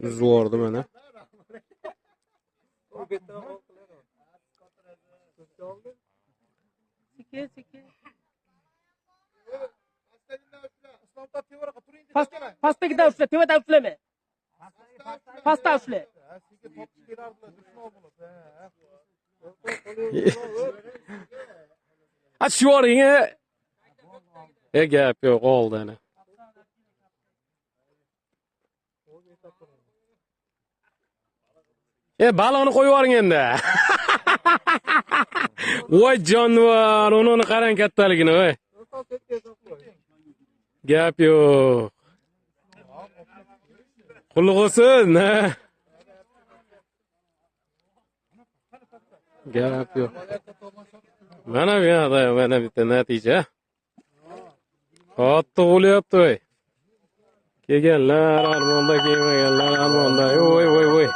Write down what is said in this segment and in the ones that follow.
Uzvordi mana. Pastdagidan ushla, tevadan ushlama. Pastdan ushla. Açvoring. Gap yo'q, oldi ana. Baloni qo'yib yuboring endi. Voy jonivor, uni qarang kattaligini, voy. Gap yo'q. Qulluq olsin, ha. Gap yo'q. Mana bu yerda mana bitta natija. Katta bo'lyapti, voy. Kelganlar armonda, kelmaganlar armonda. Voy, voy, voy.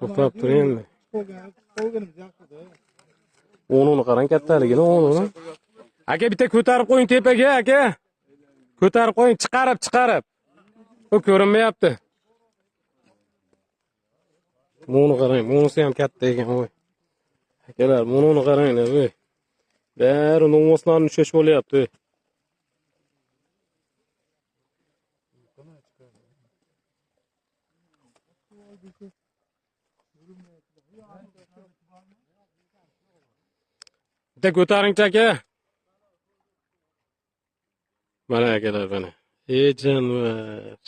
To'xtab turing endi. O'nini qarang kattaligini, o'nini. Aka bitta ko'tarib qo'ying tepaga, aka. Ko'tarib qo'ying, chiqarib. Bu ko'rinmayapti. Buni qarang, bunisi ham katta ekan, voy. Akalar, buni qaranglar, voy. Bari nomuslarni ushlash bo'lyapti. Bitta ko'taring aka. Mana akalar mana. Jonivor.